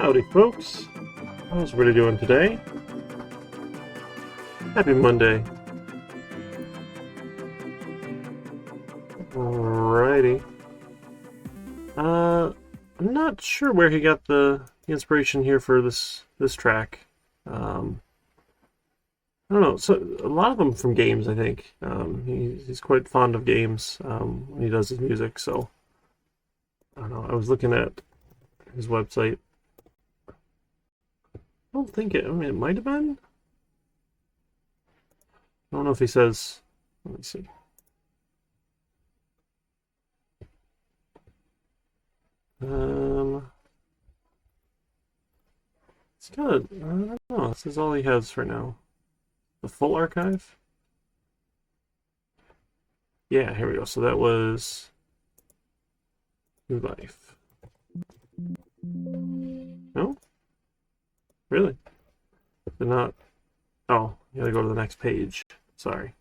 Howdy, folks. How's everybody doing today? Happy Monday. Alrighty. I'm not sure where he got the inspiration here for this track. I don't know. So a lot of them from games, I think. He's quite fond of games when he does his music. So I don't know. I was looking at his website. I don't think it. I mean, it might have been. I don't know if he says. Let me see. It's kind of. I don't know. This is all he has for now. The full archive. Yeah, here we go. So that was New Life. No? Really? Did not. Oh, you gotta go to the next page. Sorry.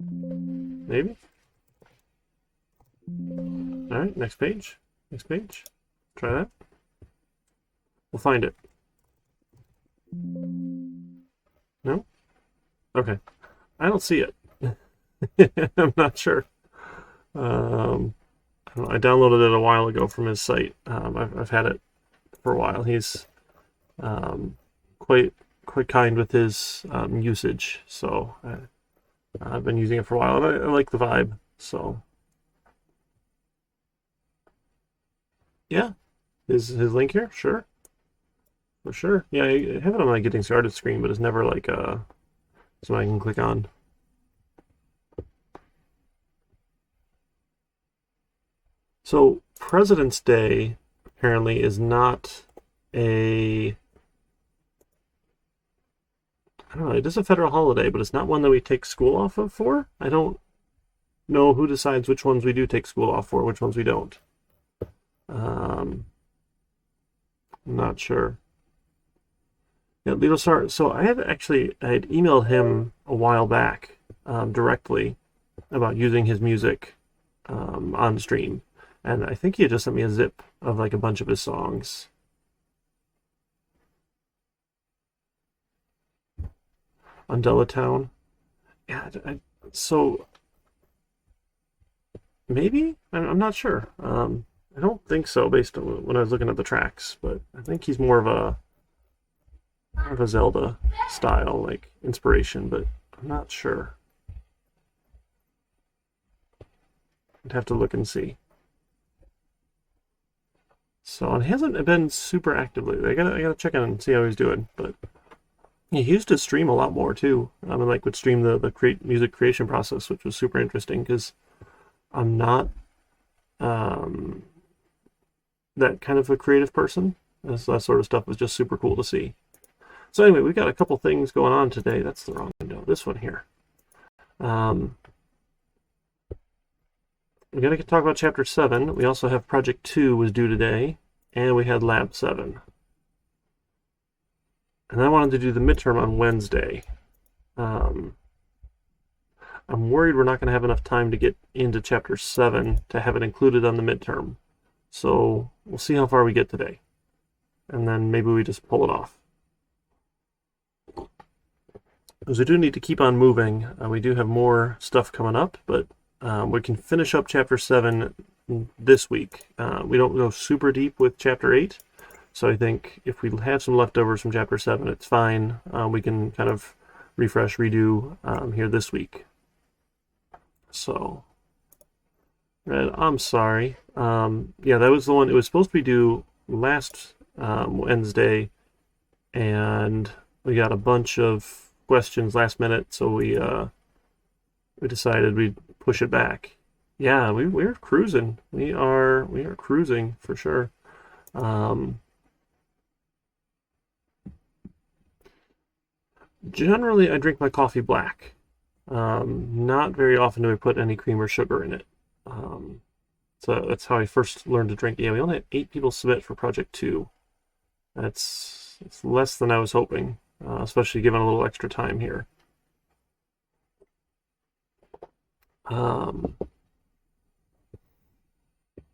Maybe? Alright, next page. Next page. Try that. We'll find it. No? Okay. I don't see it. I'm not sure. I downloaded it a while ago from his site. I've had it for a while. He's quite kind with his usage, so I've been using it for a while, and I like the vibe. So yeah, his link here, sure, for sure. Yeah, I have it on my getting started screen, but it's never like something I can click on. So President's Day apparently is not a, I don't know, it is a federal holiday, but it's not one that we take school off of for. I don't know who decides which ones we do take school off for, which ones we don't. I'm not sure. Yeah, Lido Star. So I had emailed him a while back directly about using his music on stream. And I think he had just sent me a zip of like a bunch of his songs. On Town. Yeah, so maybe? I'm not sure. I don't think so based on when I was looking at the tracks, but I think he's more of a Zelda style, like inspiration, but I'm not sure. I'd have to look and see. So it hasn't been super active lately. I gotta check in and see how he's doing. But he used to stream a lot more too. I mean, like would stream the music creation process, which was super interesting because I'm not that kind of a creative person. That sort of stuff was just super cool to see. So anyway, we've got a couple things going on today. That's the wrong window. This one here. We got to talk about Chapter 7. We also have Project 2 was due today, and we had Lab 7. And I wanted to do the midterm on Wednesday. I'm worried we're not going to have enough time to get into Chapter 7 to have it included on the midterm. So we'll see how far we get today. And then maybe we just pull it off. Because we do need to keep on moving. We do have more stuff coming up, but we can finish up Chapter 7 this week. We don't go super deep with Chapter 8, so I think if we have some leftovers from Chapter 7, it's fine. We can kind of refresh, redo here this week. So, Red, I'm sorry. Yeah, that was the one. It was supposed to be due last Wednesday, and we got a bunch of questions last minute, so we decided we'd push it back. Yeah, we're cruising. We are cruising for sure. Generally, I drink my coffee black. Not very often do I put any cream or sugar in it. So that's how I first learned to drink. Yeah, we only had 8 people submit for Project 2. It's less than I was hoping, especially given a little extra time here.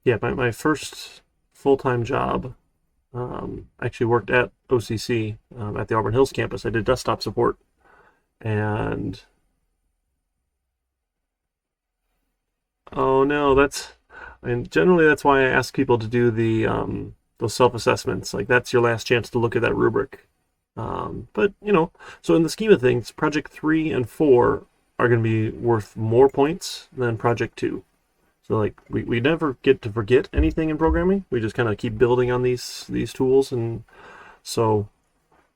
Yeah, my first full-time job. I actually worked at OCC at the Auburn Hills campus. I did desktop support, and oh no, generally that's why I ask people to do the those self-assessments. Like that's your last chance to look at that rubric. But so in the scheme of things, project 3 and 4 are going to be worth more points than project 2. So like we never get to forget anything in programming. We just kind of keep building on these tools, and so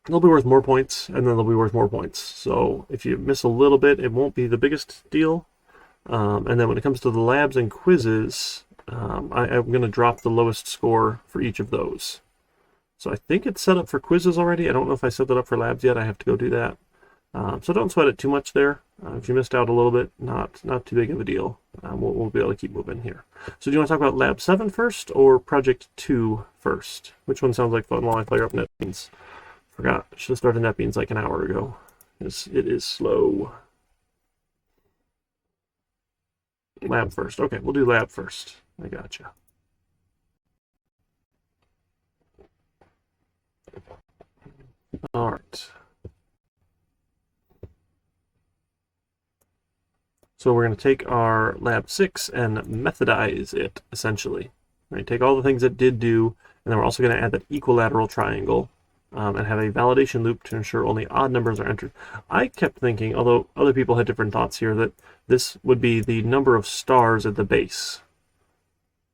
they'll be worth more points, and then they'll be worth more points. So if you miss a little bit, it won't be the biggest deal. And then when it comes to the labs and quizzes, I'm going to drop the lowest score for each of those. So I think it's set up for quizzes already. I don't know if I set that up for labs yet. I have to go do that. So don't sweat it too much there. If you missed out a little bit, not too big of a deal. We'll be able to keep moving here. So do you want to talk about Lab 7 first or Project 2 first? Which one sounds like fun while I fire up NetBeans? Forgot. Should have started NetBeans like an hour ago. It is slow. Lab first. Okay, we'll do lab first. I gotcha. All right. So we're going to take our lab 6 and methodize it, essentially. Right, take all the things it did do, and then we're also going to add that equilateral triangle and have a validation loop to ensure only odd numbers are entered. I kept thinking, although other people had different thoughts here, that this would be the number of stars at the base.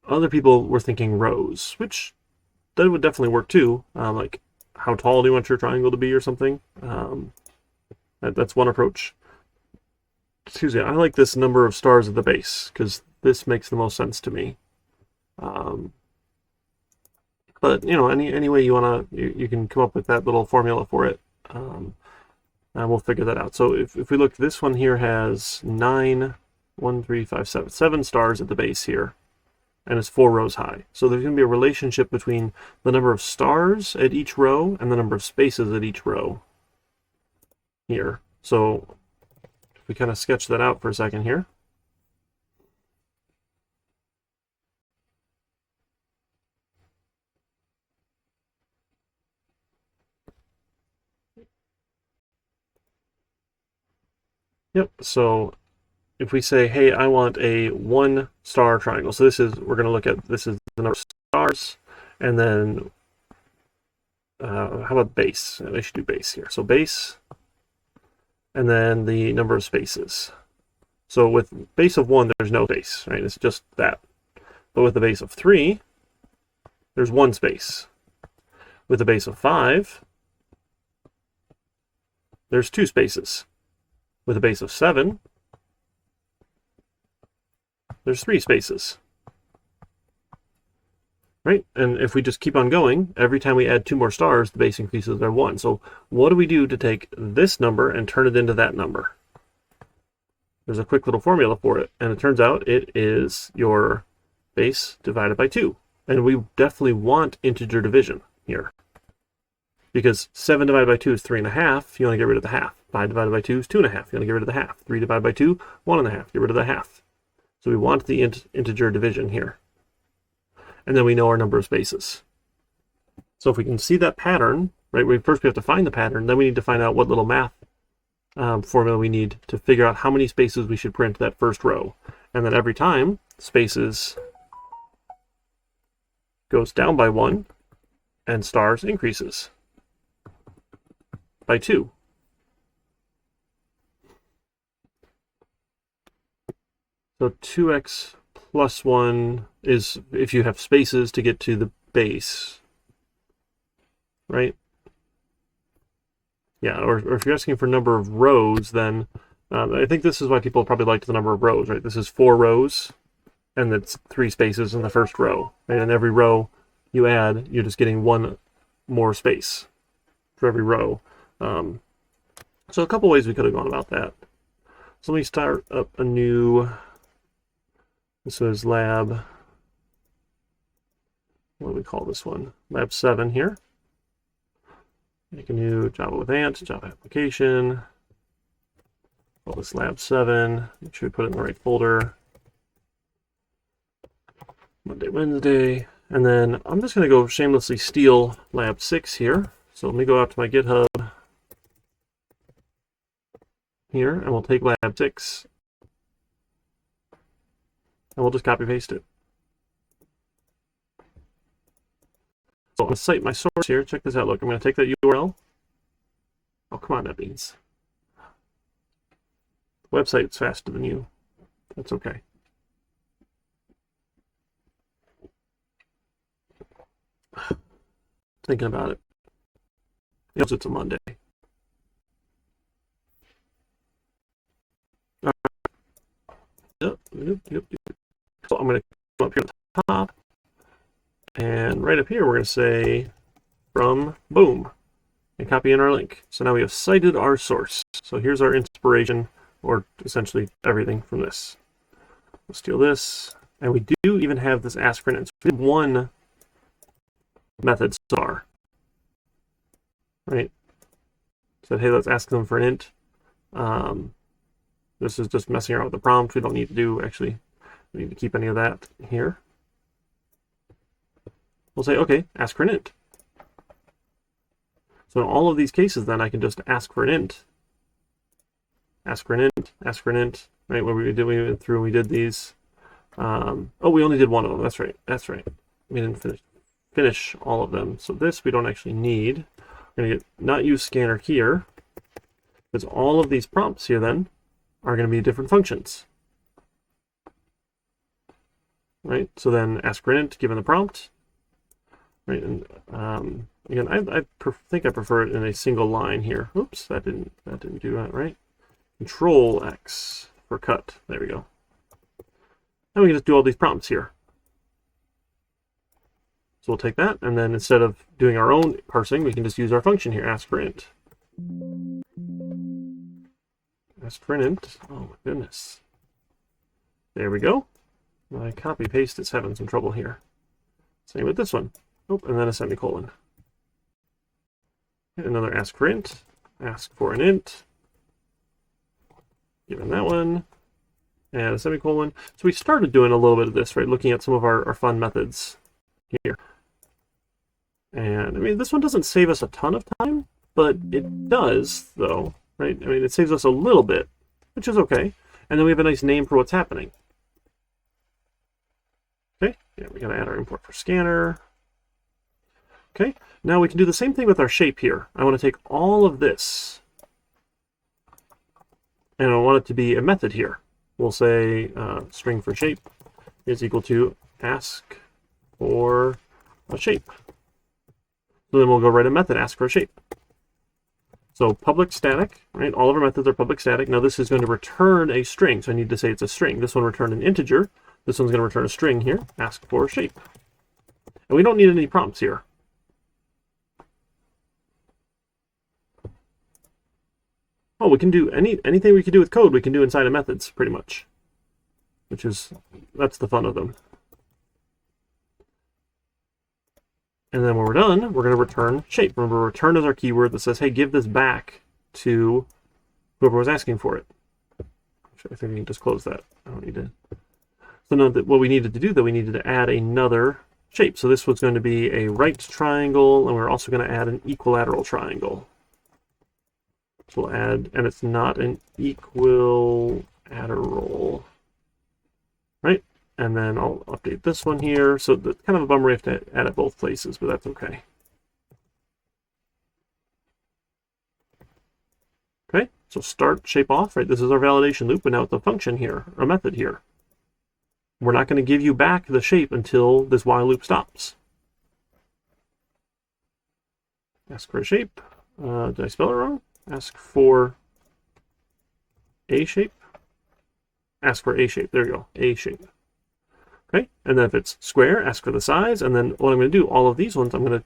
Other people were thinking rows, which that would definitely work too. Like, how tall do you want your triangle to be or something? That's one approach. Excuse me, I like this number of stars at the base, because this makes the most sense to me. But, any way you want to, you can come up with that little formula for it. And we'll figure that out. So if we look, this one here has 7 stars at the base here, and it's 4 rows high. So there's going to be a relationship between the number of stars at each row and the number of spaces at each row here. So if we kind of sketch that out for a second here. Yep, so if we say, hey, I want a 1-star triangle. So we're going to look at, this is the number of stars, and then how about base? I should do base here. So base, and then the number of spaces. So with base of 1, there's no space, right? It's just that. But with the base of 3, there's 1 space. With the base of 5, there's 2 spaces. With a base of 7, there's 3 spaces. Right? And if we just keep on going, every time we add 2 more stars, the base increases by 1. So what do we do to take this number and turn it into that number? There's a quick little formula for it, and it turns out it is your base divided by 2. And we definitely want integer division here, because 7 divided by 2 is 3.5. You want to get rid of the half. 5 divided by 2 is 2.5. You want to get rid of the half. 3 divided by 2, 1.5. Get rid of the half. So we want the integer division here. And then we know our number of spaces. So if we can see that pattern, right, first we have to find the pattern, then we need to find out what little math formula we need to figure out how many spaces we should print that first row. And then every time spaces goes down by 1 and stars increases by 2. So 2x plus 1 is if you have spaces to get to the base, right? Yeah, or if you're asking for number of rows, then I think this is why people probably liked the number of rows, right? This is 4 rows, and it's 3 spaces in the first row. Right? And every row you add, you're just getting 1 more space for every row. So a couple ways we could have gone about that. So let me start up a new, this is lab, what do we call this one? Lab 7 here. Make a new Java with Ant, Java application. Call this lab 7. Make sure we put it in the right folder. Monday, Wednesday. And then I'm just going to go shamelessly steal lab 6 here. So let me go out to my GitHub here, and we'll take lab 6, and we'll just copy paste it. So I'm going to cite my source here. Check this out. Look, I'm going to take that URL. Oh, come on, NetBeans. The website's faster than you. That's okay. Thinking about it. Yes, it's a Monday. Yep. So I'm going to come up here at the top, and right up here we're going to say from boom, and copy in our link. So now we have cited our source. So here's our inspiration, or essentially everything from this. We'll steal this, and we do even have this ask for an int. So we have one method star, right? Said, hey, let's ask them for an int. This is just messing around with the prompt. We don't need to do, actually, we need to keep any of that here. We'll say, okay, ask for an int. So in all of these cases, then I can just ask for an int. Ask for an int, ask for an int, right? Where we went through and we did these. Oh, we only did one of them. That's right. That's right. We didn't finish all of them. So this we don't actually need. We're going to get not use scanner here, because all of these prompts here then are going to be different functions. Right? So then ask for an int given the prompt. Right? And again, I think I prefer it in a single line here. Oops, that didn't do that right. Control X for cut. There we go. And we can just do all these prompts here. So we'll take that, and then instead of doing our own parsing, we can just use our function here, ask for int. Ask for an int. Oh my goodness. There we go. My copy paste is having some trouble here. Same with this one. Oh, and then a semicolon. And another ask for int. Ask for an int. Given that one. And a semicolon. So we started doing a little bit of this, right? Looking at some of our fun methods here. And I mean, this one doesn't save us a ton of time, but it does, though, right? I mean, it saves us a little bit, which is okay. And then we have a nice name for what's happening. Okay, yeah, we gotta add our import for scanner. Okay, now we can do the same thing with our shape here. I want to take all of this, and I want it to be a method here. We'll say string for shape is equal to ask for a shape. So then we'll go write a method, ask for a shape. So public static, right? All of our methods are public static. Now this is going to return a string, so I need to say it's a string. This one returned an integer. This one's going to return a string here, ask for a shape. And we don't need any prompts here. Oh, we can do anything we can do with code, we can do inside of methods, pretty much. That's the fun of them. And then when we're done, we're going to return shape. Remember, return is our keyword that says, hey, give this back to whoever was asking for it. Actually, I think we can just close that. I don't need to. So now what we needed to do, though, we needed to add another shape. So this was going to be a right triangle, and we're also going to add an equilateral triangle. So we'll add, and it's not an equilateral, right? And then I'll update this one here. So that's kind of a bummer we have to add it both places, but that's okay. Okay, so start shape off, right? This is our validation loop, but now it's a function here, a method here. We're not going to give you back the shape until this while loop stops. Ask for a shape. Did I spell it wrong? Ask for a shape. Ask for a shape. There you go, a shape. Okay, and then if it's square, ask for the size, and then what I'm going to do, all of these ones, I'm going to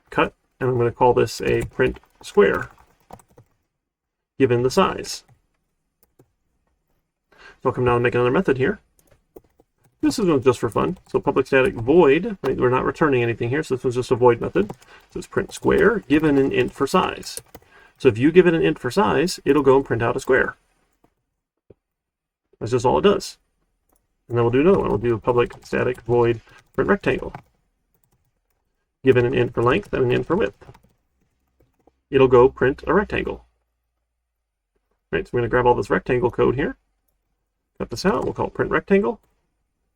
cut, and I'm going to call this a print square, given the size. So I'll come down and make another method here. This is just for fun. So public static void, right? We're not returning anything here, so this was just a void method. So it's print square, given an int for size. So if you give it an int for size, it'll go and print out a square. That's just all it does. And then we'll do another one. We'll do a public static void print rectangle. given an int for length and an int for width. It'll go print a rectangle. Right, so we're going to grab all this rectangle code here, cut this out, we'll call it print rectangle,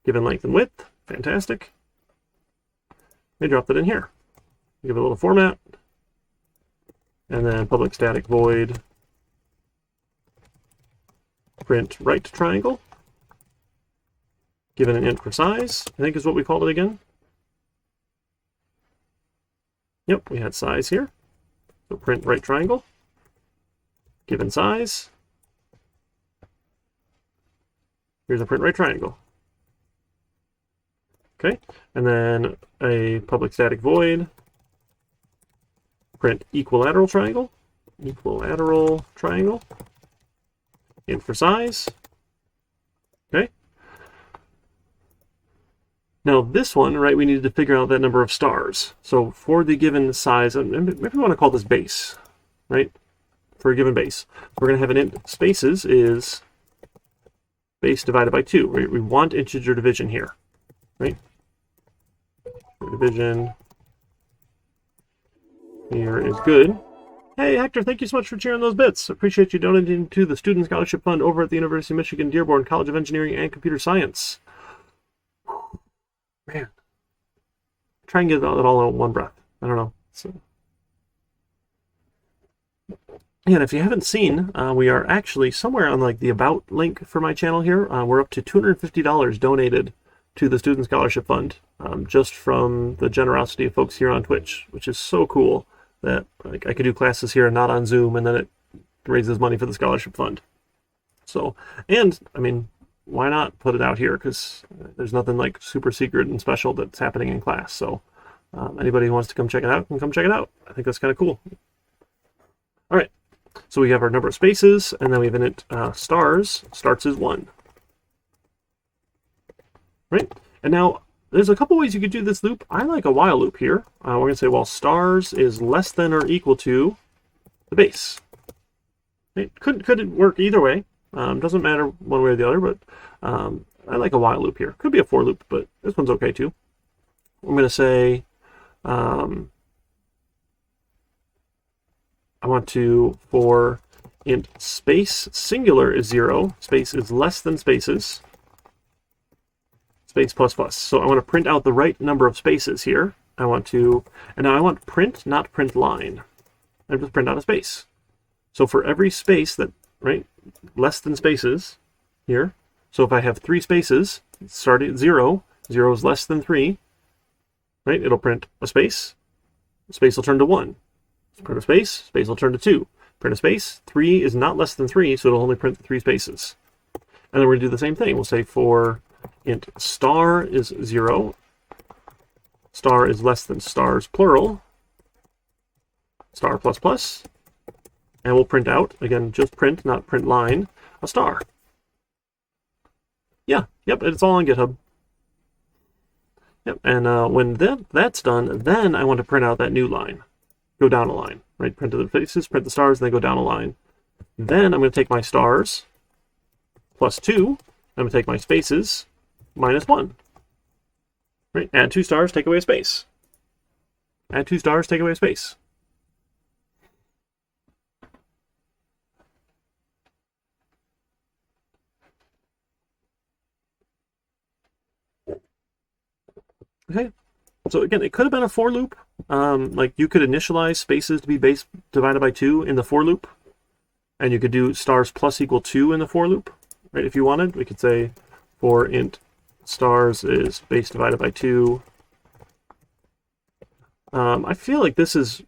given length and width, fantastic. We drop that in here, give it a little format, and then public static void print right triangle, given an int for size, I think is what we called it again. Yep, we had size here, so print right triangle, given size. Here's a print right triangle. Okay, and then a public static void print equilateral triangle, int for size. Okay. Now this one, right, we needed to figure out that number of stars. So for the given size, and maybe we want to call this base, right? For a given base, we're going to have an int spaces is base divided by 2. We want integer division here, right? Division here is good. Hey, Hector, thank you so much for sharing those bits. Appreciate you donating to the Student Scholarship Fund over at the University of Michigan Dearborn College of Engineering and Computer Science. Man, try and get that all out in one breath. I don't know. So. And if you haven't seen, we are actually somewhere on like the About link for my channel here. We're up to $250 donated to the Student Scholarship Fund, just from the generosity of folks here on Twitch, which is so cool that like I could do classes here and not on Zoom, and then it raises money for the scholarship fund. So, and I mean, why not put it out here? Because there's nothing like super secret and special that's happening in class. So anybody who wants to come check it out can come check it out. I think that's kind of cool. All right. So we have our number of spaces, and then we have an int stars, starts as 1. Right? And now, there's a couple ways you could do this loop. I like a while loop here. We're going to say, well, stars is less than or equal to the base. Right? Could work either way. Doesn't matter one way or the other, but I like a while loop here. Could be a for loop, but this one's okay too. I'm going to say, I want to, for int space singular is 0, space is less than spaces, space plus plus. So I want to print out the right number of spaces here. I want to, and now I want print, not print line. I just print out a space. So for every space that, right, less than spaces here. So if I have 3 spaces, starting at 0, 0 is less than 3, right? It'll print a space. The space will turn to 1. Print a space, space will turn to 2. Print a space, 3 is not less than 3, so it'll only print 3 spaces. And then we're going to do the same thing. We'll say for int star is 0, star is less than stars plural, star plus plus, and we'll print out, again, just print, not print line, a star. Yeah, yep, it's all on GitHub. Yep, and when that's done, then I want to print out that new line. Go down a line, right? Print the faces, print the stars, and then go down a line. Then I'm going to take my stars, plus 2. I'm going to take my spaces, minus 1. Right? Add 2 stars, take away a space. Add 2 stars, take away a space. Okay. So again, it could have been a for loop. Like you could initialize spaces to be base divided by 2 in the for loop, and you could do stars plus equal 2 in the for loop, right? If you wanted, we could say for int stars is base divided by 2. I feel like this is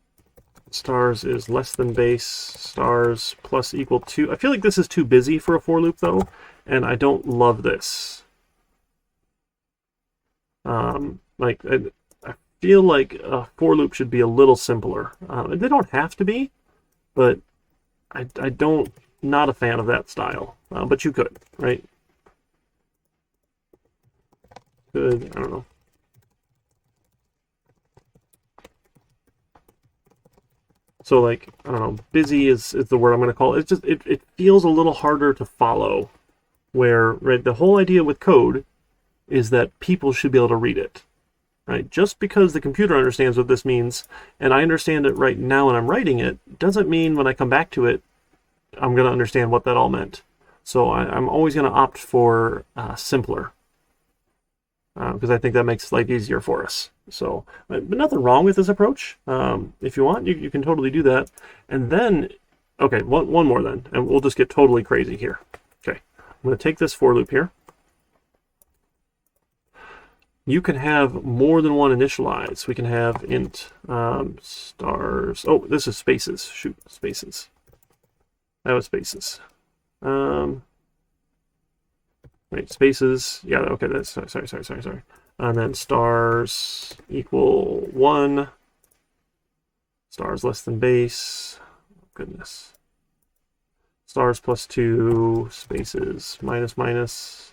stars is less than base stars plus equal 2. I feel like this is too busy for a for loop though, and I don't love this. Like I feel like a for loop should be a little simpler. They don't have to be, but I don't, not a fan of that style. But you could, right? Could, I don't know. So like, I don't know, busy is the word I'm going to call it. It's just, it feels a little harder to follow, where, right, the whole idea with code is that people should be able to read it. right? Just because the computer understands what this means and I understand it right now when I'm writing it, doesn't mean when I come back to it, I'm going to understand what that all meant. So I'm always going to opt for simpler, because I think that makes life easier for us. So, but nothing wrong with this approach. If you want, you can totally do that. And then, okay, one more then, and we'll just get totally crazy here. Okay, I'm going to take this for loop here. You can have more than one initialize. We can have int stars. Oh, this is spaces. Shoot, spaces. That was spaces. Right, spaces. Yeah, okay, that's sorry. And then stars equal 1. Stars less than base. Goodness. Stars plus 2. Spaces minus.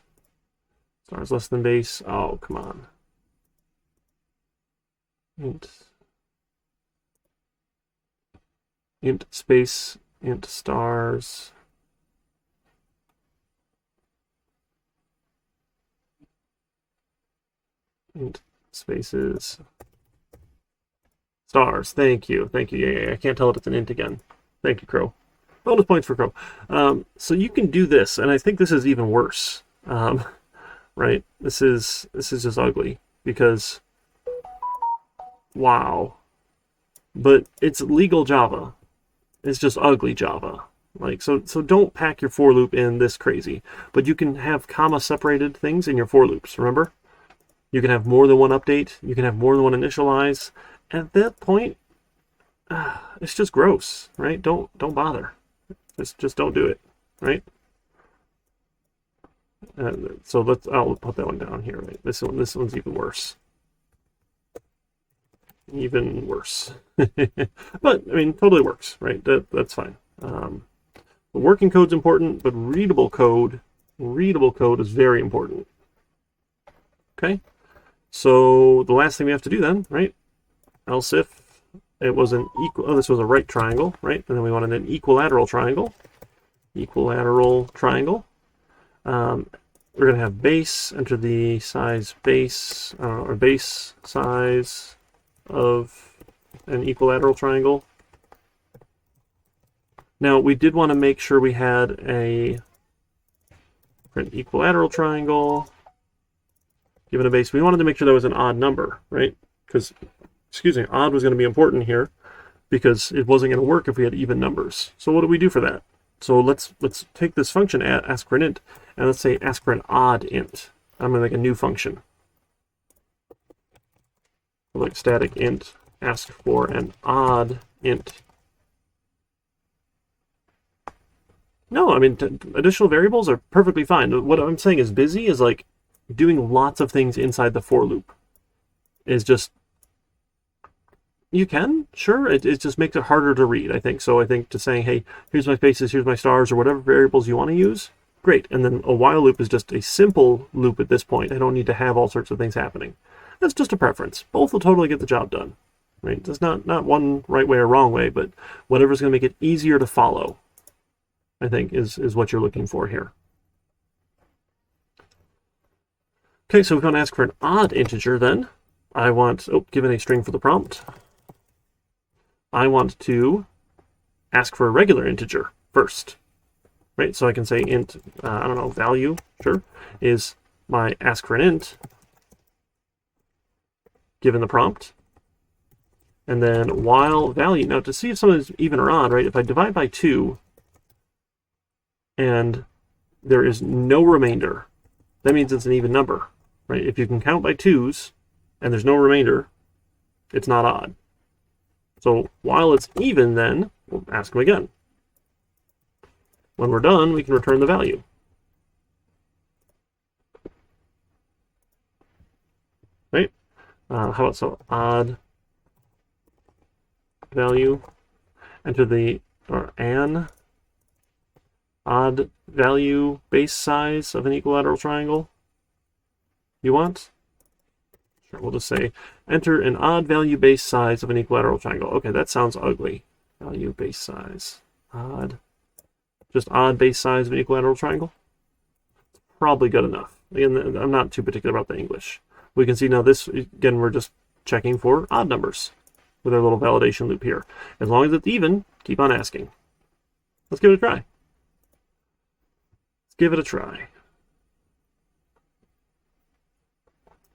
Stars less than base. Oh, come on. Int space, int stars. Int spaces. Stars. Thank you. Yeah, I can't tell it it's an int again. Thank you, Crow. Bonus points for Crow. So you can do this, and I think this is even worse. Right? This is just ugly because wow. But it's legal Java. It's just ugly Java. Like so don't pack your for loop in this crazy. But you can have comma separated things in your for loops, remember? You can have more than one update, you can have more than one initialize. At that point, it's just gross, right? Don't bother. Just don't do it, right? So I'll put that one down here. Right? This one's even worse. Even worse. But I mean, totally works, right? That's fine. The working code's important, but readable code is very important. Okay. So the last thing we have to do then, right? Else if it was an equal. Oh, this was a right triangle, right? And then we wanted an equilateral triangle. Equilateral triangle. We're going to have base, enter the size base, or base size of an equilateral triangle. Now, we did want to make sure we had an equilateral triangle given a base. We wanted to make sure that was an odd number, right? Because, odd was going to be important here because it wasn't going to work if we had even numbers. So what do we do for that? So let's take this function, ask for an int, and let's say ask for an odd int. I'm going to make a new function. Like static int, ask for an odd int. No, I mean, additional variables are perfectly fine. What I'm saying is busy is like doing lots of things inside the for loop. Is just, you can, sure, it just makes it harder to read, I think. So I think to saying, hey, here's my spaces, here's my stars, or whatever variables you want to use, great. And then a while loop is just a simple loop at this point. I don't need to have all sorts of things happening. That's just a preference. Both will totally get the job done, right? There's not one right way or wrong way, but whatever's going to make it easier to follow, I think, is what you're looking for here. Okay, so we're going to ask for an odd integer then. I want, given a string for the prompt, I want to ask for a regular integer first, right? So I can say int, I don't know, value, sure, is my ask for an int given the prompt. And then while value, now to see if something is even or odd, right? If I divide by 2 and there is no remainder, that means it's an even number, right? If you can count by 2s and there's no remainder, it's not odd. So while it's even, then we'll ask them again. When we're done, we can return the value. Right? How about so odd value, enter the, or an odd value base size of an equilateral triangle you want? Sure, we'll just say enter an odd value base size of an equilateral triangle. Okay, that sounds ugly. Value base size. Odd. Just odd base size of an equilateral triangle? Probably good enough. Again, I'm not too particular about the English. We can see now this, again, we're just checking for odd numbers with our little validation loop here. As long as it's even, keep on asking. Let's give it a try. Let's give it a try.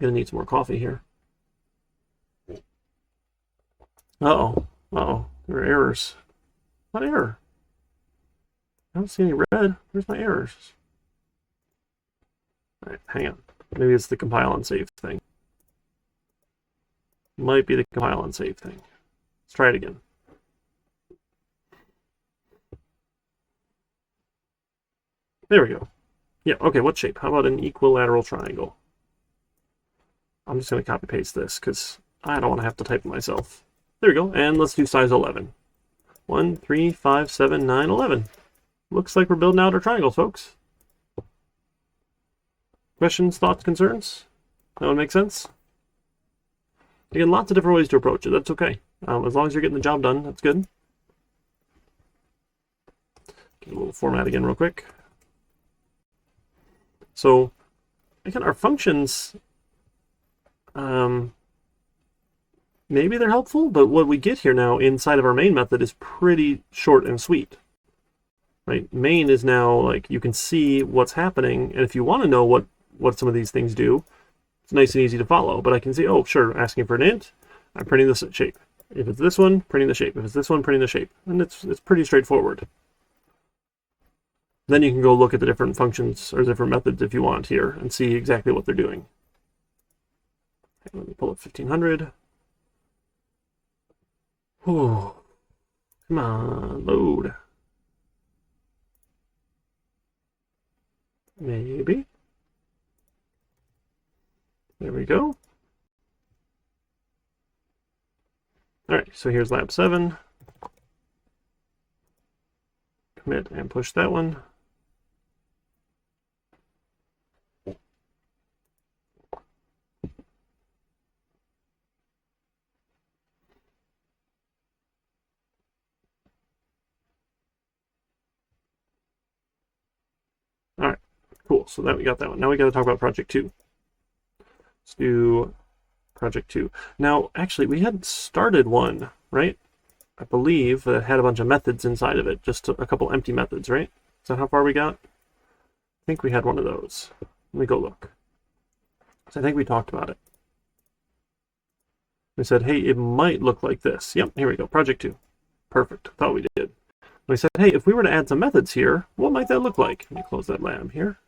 Gonna need some more coffee here. Uh-oh. Uh-oh. There are errors. What error? I don't see any red. Where's my errors? Alright, hang on. Maybe it's the compile and save thing. Might be the compile and save thing. Let's try it again. There we go. Yeah, okay, what shape? How about an equilateral triangle? I'm just going to copy paste this because I don't want to have to type it myself. There we go, and let's do size 11. 1, 3, 5, 7, 9, 11. Looks like we're building out our triangles, folks. Questions, thoughts, concerns? That would make sense? Again, lots of different ways to approach it. That's okay. As long as you're getting the job done, that's good. Get a little format again real quick. So, again, our functions, maybe they're helpful, but what we get here now inside of our main method is pretty short and sweet. Right? Main is now, like, you can see what's happening, and if you want to know what some of these things do, it's nice and easy to follow. But I can say, oh, sure, asking for an int, I'm printing this shape. If it's this one, printing the shape. If it's this one, printing the shape. And it's pretty straightforward. Then you can go look at the different functions or different methods if you want here and see exactly what they're doing. Okay, let me pull up 1500. Whew. Come on, load. Maybe. There we go. All right, so here's lab 7. Commit and push that one. All right, cool. So that we got that one. Now we got to talk about project 2. Let's do project 2. Now, actually, we had started one, right? I believe that had a bunch of methods inside of it, just a couple empty methods, right? Is that how far we got? I think we had one of those. Let me go look. So I think we talked about it. We said, hey, it might look like this. Yep, here we go, project 2. Perfect, thought we did. We said, hey, if we were to add some methods here, what might that look like? Let me close that lab here.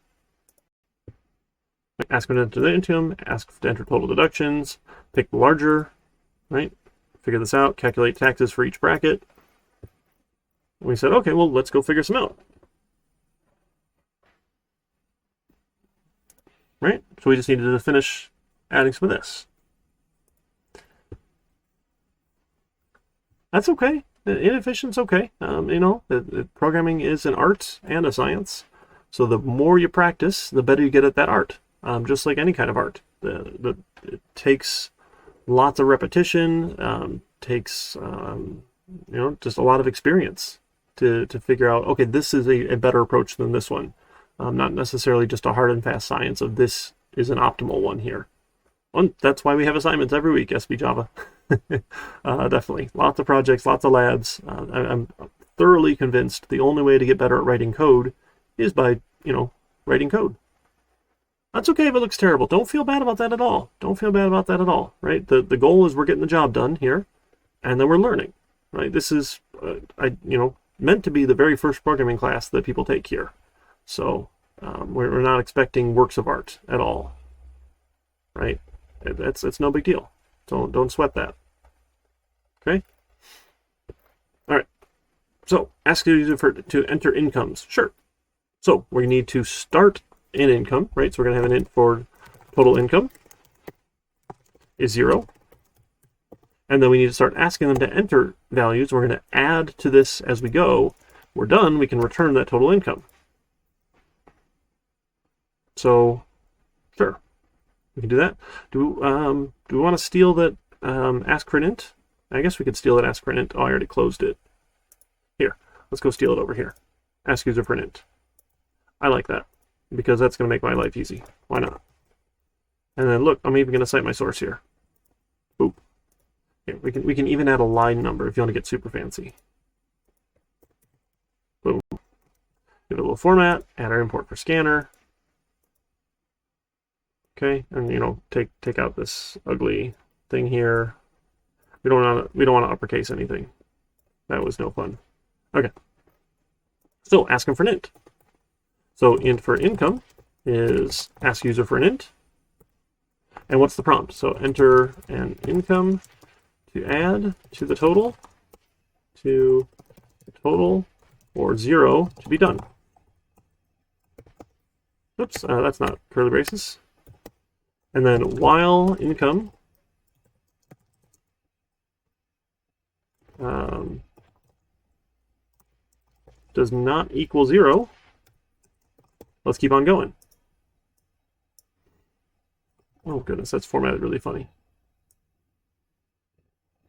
Ask for an enter the income, ask to enter total deductions, pick the larger, right? Figure this out, calculate taxes for each bracket. And we said, okay, well, let's go figure some out. Right? So we just needed to finish adding some of this. That's okay. Inefficient's okay. You know, programming is an art and a science. So the more you practice, the better you get at that art. Just like any kind of art. It takes lots of repetition, takes you know, just a lot of experience to figure out, okay, this is a better approach than this one. Not necessarily just a hard and fast science of this is an optimal one here. And that's why we have assignments every week, SB Java. Definitely. Lots of projects, lots of labs. I'm thoroughly convinced the only way to get better at writing code is by, you know, writing code. That's okay if it looks terrible. Don't feel bad about that at all. Don't feel bad about that at all, right? The goal is we're getting the job done here, and then we're learning, right? This is, you know, meant to be the very first programming class that people take here. So we're not expecting works of art at all, right? It's no big deal. Don't sweat that. Okay. All right. So ask the user to enter incomes. Sure. So we need to start an income, right? So we're going to have an int for total income is 0. And then we need to start asking them to enter values. We're going to add to this as we go. We're done. We can return that total income. So, sure, we can do that. Do we want to steal that ask for an int? I guess we could steal that ask for an int. Oh, I already closed it. Here, let's go steal it over here. Ask user for an int. I like that, because that's going to make my life easy. Why not? And then look, I'm even going to cite my source here. Boop. Yeah, we can even add a line number if you want to get super fancy. Boom. Give it a little format, add our import for scanner. Okay, and you know, take out this ugly thing here. We don't want to uppercase anything. That was no fun. Okay. So ask them for an int. So int for income is ask user for an int. And what's the prompt? So enter an income to add to the total or 0 to be done. Oops, that's not curly braces. And then while income does not equal 0, let's keep on going. Oh goodness, that's formatted really funny.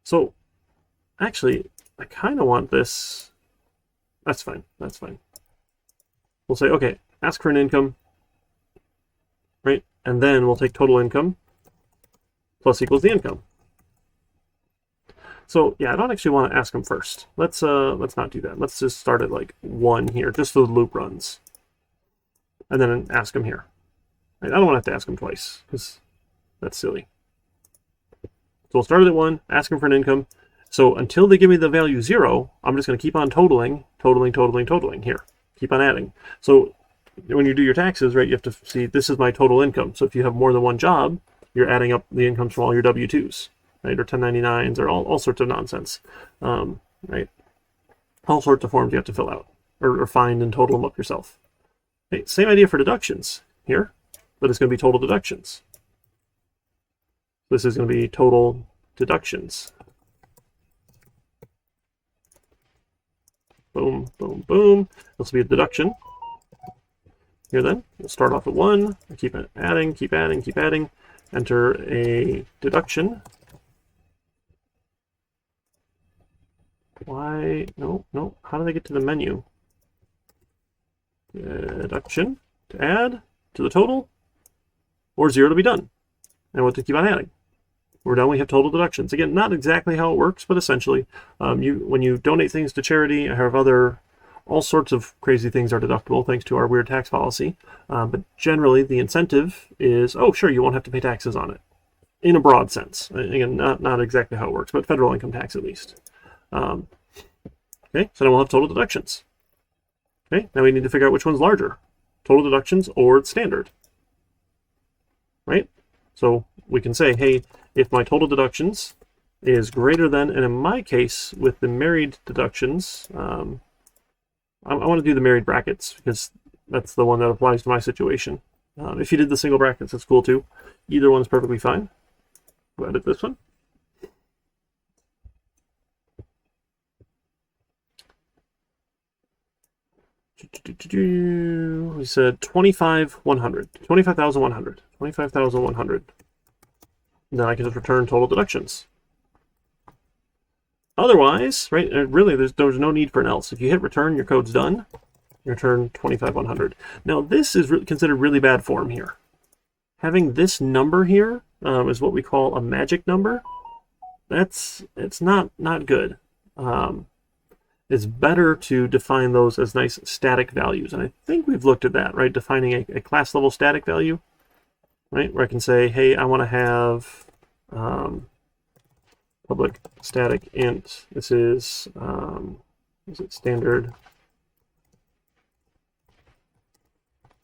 So actually, I kind of want this. That's fine. That's fine. We'll say, okay, ask for an income, right? And then we'll take total income plus equals the income. So yeah, I don't actually want to ask them first. Let's not do that. Let's just start at like 1 here, just so the loop runs, and then ask them here. Right? I don't want to have to ask them twice because that's silly. So we'll start at 1, ask them for an income. So until they give me the value 0, I'm just going to keep on totaling here. Keep on adding. So when you do your taxes, right, you have to see this is my total income. So if you have more than one job, you're adding up the incomes from all your W-2s, right, or 1099s, or all sorts of nonsense, right? All sorts of forms you have to fill out or find and total them up yourself. Okay, same idea for deductions here, but it's going to be total deductions. This is going to be total deductions. Boom, boom, boom. This will be a deduction. Here then, we'll start off at 1, keep adding, keep adding, keep adding. Enter a deduction. Why? No, no. How do they get to the menu? Deduction to add to the total, or 0 to be done. And what to keep on adding. We're done. We have total deductions. Again, not exactly how it works, but essentially, when you donate things to charity, I have all sorts of crazy things are deductible thanks to our weird tax policy. But generally, the incentive is, oh, sure, you won't have to pay taxes on it, in a broad sense. Again, not exactly how it works, but federal income tax at least. Okay, so now we'll have total deductions. Okay, now we need to figure out which one's larger, total deductions or standard. Right? So we can say, hey, if my total deductions is greater than, and in my case, with the married deductions, I want to do the married brackets because that's the one that applies to my situation. If you did the single brackets, that's cool too. Either one's perfectly fine. We'll edit this one. We said 25,100. 25,100. 25,100. Then I can just return total deductions. Otherwise, right, really, there's no need for an else. If you hit return, your code's done. You return 25,100. Now, this is considered really bad form here. Having this number here is what we call a magic number. It's not good. It's better to define those as nice static values. And I think we've looked at that, right? Defining a class level static value, right? Where I can say, hey, I want to have public static int. This is it standard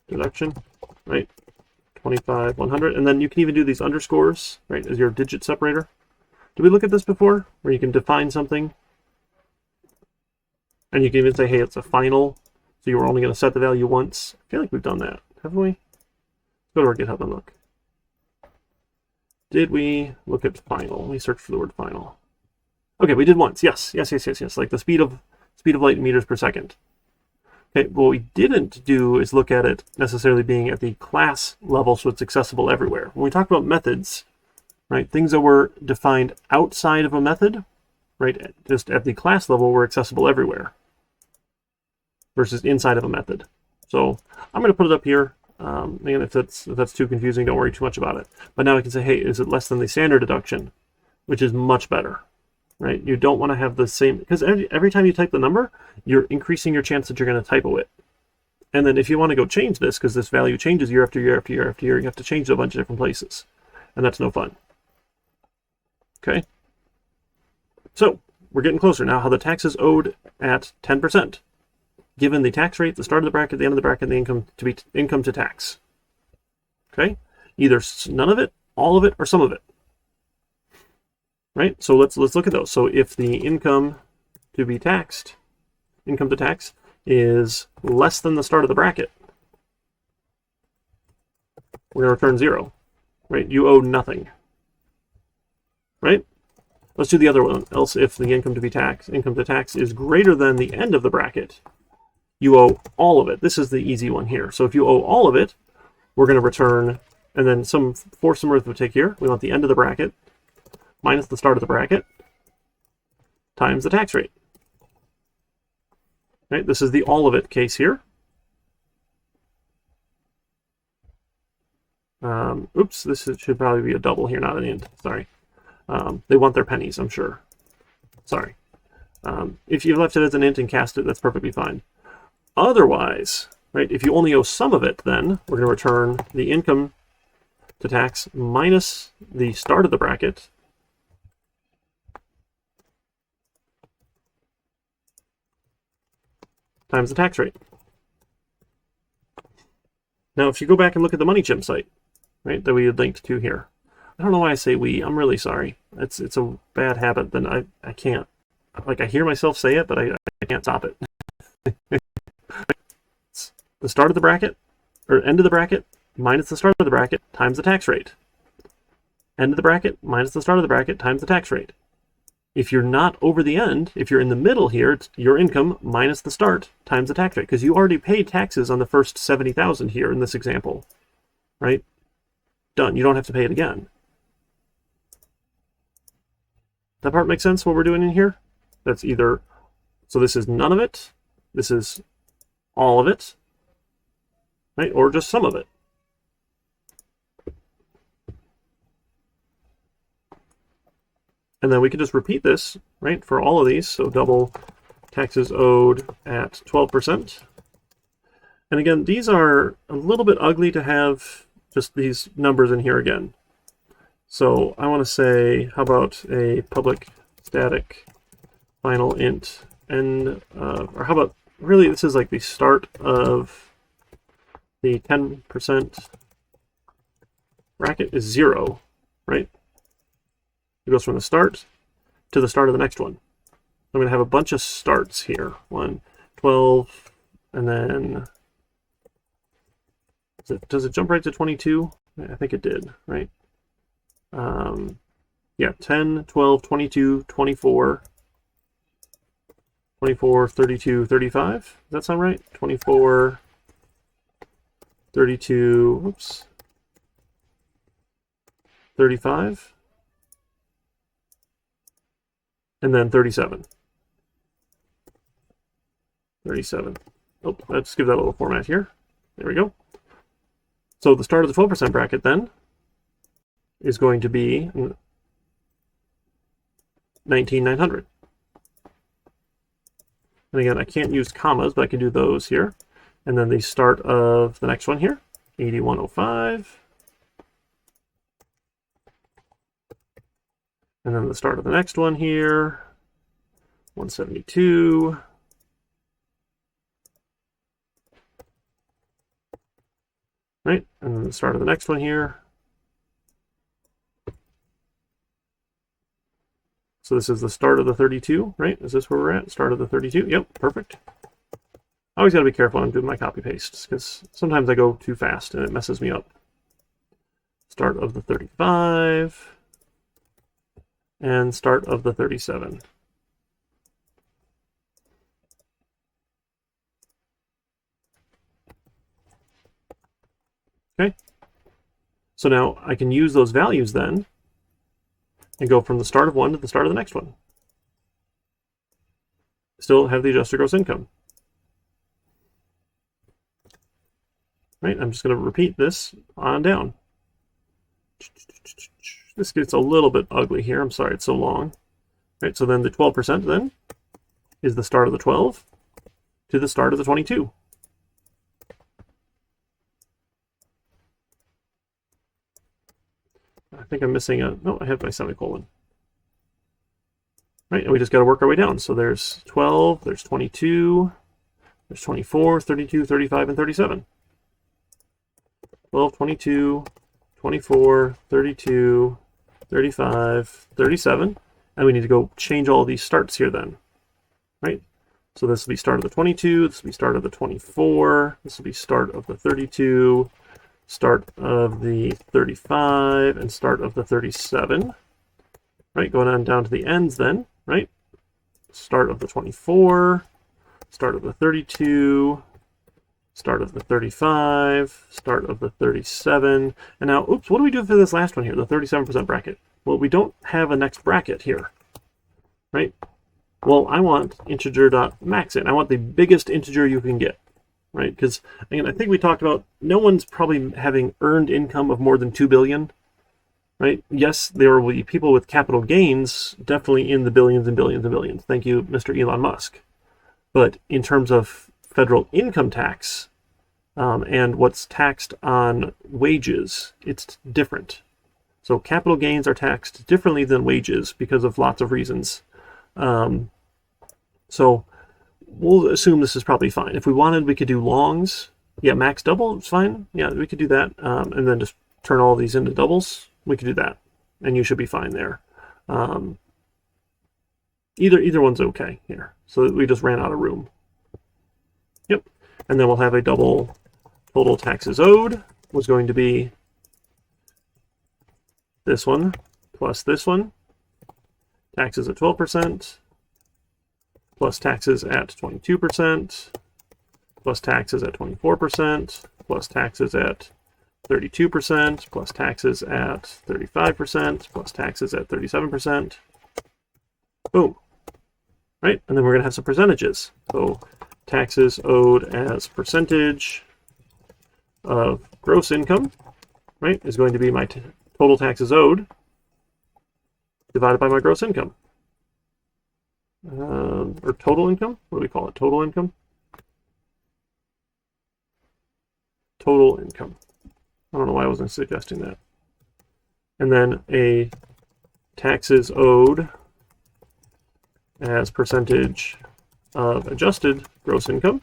deduction, right? 25,100. And then you can even do these underscores, right, as your digit separator. Did we look at this before? Where you can define something and you can even say, hey, it's a final, so you're only going to set the value once. I feel like we've done that, haven't we? Let's go to our GitHub and look. Did we look at final? Let me search for the word final. Okay, we did once. Yes. Like the speed of light in meters per second. Okay, what we didn't do is look at it necessarily being at the class level, so it's accessible everywhere. When we talk about methods, right, things that were defined outside of a method, right, just at the class level, were accessible everywhere, versus inside of a method. So I'm going to put it up here. Again, if that's too confusing, don't worry too much about it. But now I can say, hey, is it less than the standard deduction, which is much better, right? You don't want to have the same, because every time you type the number, you're increasing your chance that you're going to typo it. And then if you want to go change this, because this value changes year after year after year after year, you have to change it a bunch of different places. And that's no fun. Okay? So, we're getting closer now. How the tax is owed at 10%. Given the tax rate, the start of the bracket, the end of the bracket, and the income to be income to tax. Okay? Either none of it, all of it, or some of it. Right? So let's look at those. So if the income to be taxed, income to tax, is less than the start of the bracket, we're going to return 0. Right? You owe nothing. Right? Let's do the other one. Else, if the income to tax is greater than the end of the bracket, you owe all of it. This is the easy one here. So if you owe all of it, we're going to return, and then force some arithmetic here. We want the end of the bracket minus the start of the bracket times the tax rate. Right? This is the all of it case here. Oops, this should probably be a double here, not an int. Sorry. They want their pennies, I'm sure. Sorry. If you left it as an int and cast it, that's perfectly fine. Otherwise, right, if you only owe some of it, then we're going to return the income to tax minus the start of the bracket times the tax rate. Now, if you go back and look at the MoneyChimp site, right, that we had linked to here, I don't know why I say we. I'm really sorry. It's a bad habit. Then I can't. Like, I hear myself say it, but I can't stop it. It's the start of the bracket, or end of the bracket, minus the start of the bracket times the tax rate. End of the bracket minus the start of the bracket times the tax rate. If you're not over the end, if you're in the middle here, it's your income minus the start times the tax rate, because you already paid taxes on the first $70,000 here in this example, right? Done. You don't have to pay it again. That part makes sense, what we're doing in here? That's either, so this is none of it, this is all of it, right? Or just some of it. And then we can just repeat this, right, for all of these. So double taxes owed at 12%. And again, these are a little bit ugly to have just these numbers in here again. So I want to say, how about a public static final int, and or how about, really this is like the start of the 10% bracket is 0, right? It goes from the start to the start of the next one. I'm going to have a bunch of starts here. 1, 12, and then does it jump right to 22? I think it did, right? Yeah, 10, 12, 22, 24, 24, 32, 35. Does that sound right? 24, 32, oops, 35, and then 37. 37. Oh, let's give that a little format here. There we go. So the start of the 12% bracket then is going to be 19,900. And again, I can't use commas, but I can do those here. And then the start of the next one here, 8105. And then the start of the next one here, 172. Right? And then the start of the next one here. So this is the start of the 32, right? Is this where we're at? Start of the 32? Yep, perfect. I always got to be careful when I'm doing my copy pastes, because sometimes I go too fast and it messes me up. Start of the 35. And start of the 37. Okay. So now I can use those values then and go from the start of one to the start of the next one. Still have the adjusted gross income. right? I'm just going to repeat this on down. This gets a little bit ugly here. I'm sorry it's so long. Right, so then the 12% then is the start of the 12 to the start of the 22. I think I'm missing a, no, I have my semicolon. Right, and we just got to work our way down. So there's 12, there's 22, there's 24, 32, 35, and 37. 12, 22, 24, 32, 35, 37. And we need to go change all these starts here then. Right? So this will be start of the 22, this will be start of the 24, this will be start of the 32, start of the 35, and start of the 37. Right, going on down to the ends then, right? Start of the 24, start of the 32, start of the 35, start of the 37. And now, oops, what do we do for this last one here, the 37% bracket? Well, we don't have a next bracket here, right? Well, I want integer.maxint. I want the biggest integer you can get, right? Because, again, I think we talked about no one's probably having earned income of more than 2 billion, right? Yes, there will be people with capital gains definitely in the billions and billions and billions. Thank you, Mr. Elon Musk. But in terms of federal income tax and what's taxed on wages, it's different. So capital gains are taxed differently than wages because of lots of reasons. So we'll assume this is probably fine. If we wanted, we could do longs. Yeah, max double, it's fine. Yeah, we could do that. And then just turn all these into doubles. We could do that. And you should be fine there. Either one's okay here. So we just ran out of room. Yep. And then we'll have a double total taxes owed was going to be this one plus this one. Taxes at 12%, plus taxes at 22%, plus taxes at 24%, plus taxes at 32%, plus taxes at 35%, plus taxes at 37%. Boom. Right? And then we're going to have some percentages. So taxes owed as percentage of gross income, right, is going to be my total taxes owed divided by my gross income. Or total income? What do we call it? Total income? Total income. I don't know why I wasn't suggesting that. And then a taxes owed as percentage of adjusted gross income.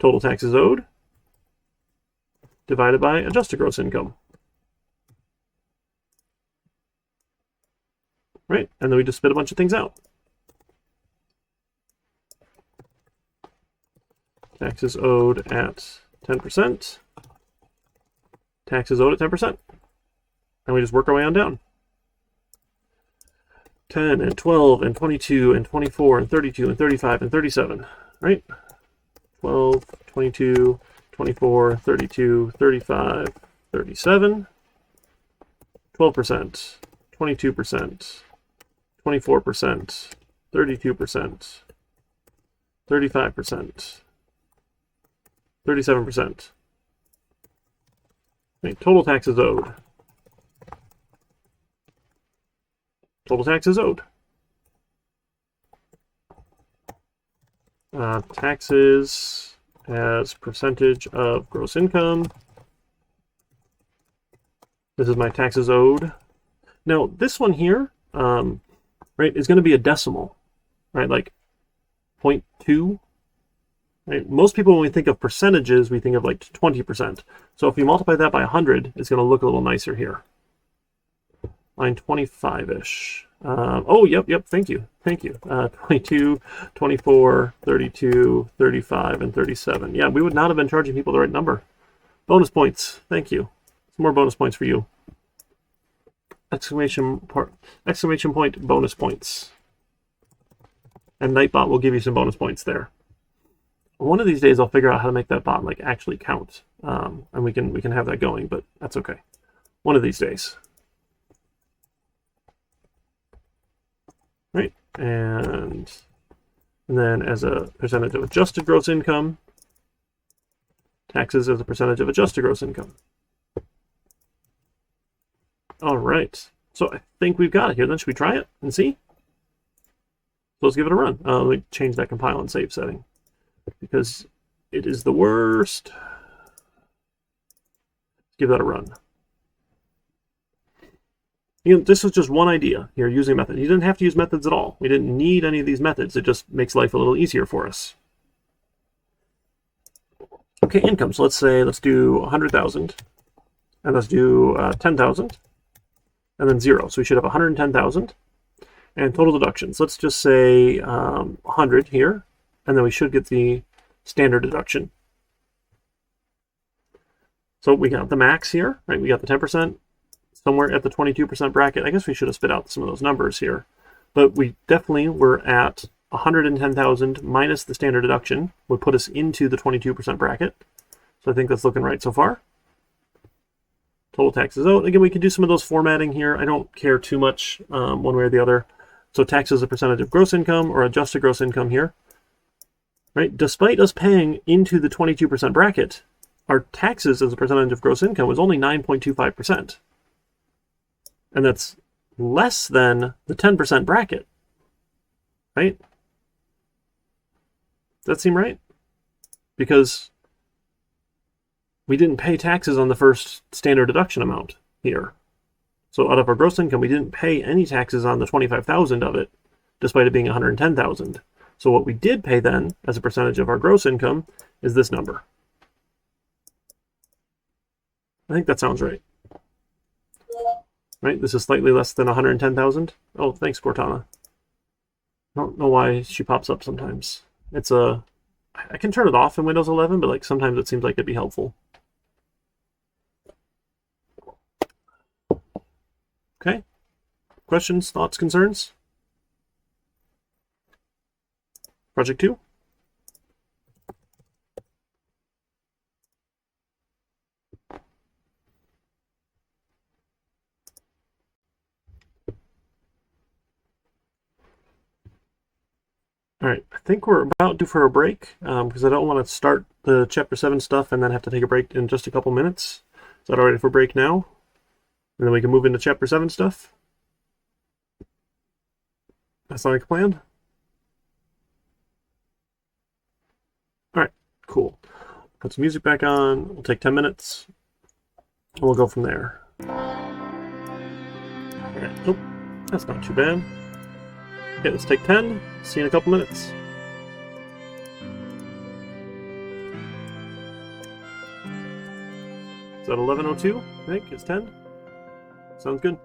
Total taxes owed divided by adjusted gross income. Right, and then we just spit a bunch of things out. Taxes owed at 10%. Taxes owed at 10%. And we just work our way on down. 10 and 12 and 22 and 24 and 32 and 35 and 37, right? 12, 22, 24, 32, 35, 37. 12%, 22%. 24%, 32%, 35%, 37%. Okay, total taxes owed. Total taxes owed. Taxes as percentage of gross income. This is my taxes owed. Now, this one here, right, is going to be a decimal, right, like 0.2. Right? Most people, when we think of percentages, we think of like 20%. So if you multiply that by 100, it's going to look a little nicer here. Line 25-ish. Oh, yep, thank you. 22, 24, 32, 35, and 37. Yeah, we would not have been charging people the right number. Bonus points. Thank you. Some more bonus points for you. Exclamation point bonus points. And Nightbot will give you some bonus points there. One of these days I'll figure out how to make that bot like actually count. And we can have that going, but that's okay. One of these days. Right? And then as a percentage of adjusted gross income, Taxes as a percentage of adjusted gross income. All right. So I think we've got it here. Then should we try it and see? So let's give it a run. Let me change that compile and save setting because it is the worst. Give that a run. Again, this is just one idea here using methods. You didn't have to use methods at all. We didn't need any of these methods. It just makes life a little easier for us. Okay, income. So let's do 100,000, and let's do 10,000, and then 0. So we should have 110,000. And total deductions, let's just say 100 here, and then we should get the standard deduction. So we got the max here, right? We got the 10%, somewhere at the 22% bracket. I guess we should have spit out some of those numbers here, but we definitely were at 110,000 minus the standard deduction would put us into the 22% bracket. So I think that's looking right so far. Total taxes out. Again, we can do some of those formatting here. I don't care too much one way or the other. So taxes as a percentage of gross income or adjusted gross income here, right? Despite us paying into the 22% bracket, our taxes as a percentage of gross income was only 9.25%. And that's less than the 10% bracket, right? Does that seem right? Because we didn't pay taxes on the first standard deduction amount here. So out of our gross income, we didn't pay any taxes on the 25,000 of it, despite it being 110,000. So what we did pay then, as a percentage of our gross income, is this number. I think that sounds right. Right? This is slightly less than 110,000. Oh, thanks, Cortana. I don't know why she pops up sometimes. I can turn it off in Windows 11, but like sometimes it seems like it'd be helpful. Okay. Questions, thoughts, concerns? Project 2? All right, I think we're about due for a break because I don't want to start the Chapter 7 stuff and then have to take a break in just a couple minutes. Is that all right if we break now? And then we can move into Chapter 7 stuff? That sound like a plan? All right, cool. Put some music back on. We'll take 10 minutes. And we'll go from there. All right, oh, that's not too bad. Okay, let's take 10. See you in a couple minutes. Is that 11:02? I think it's 10. Sounds good.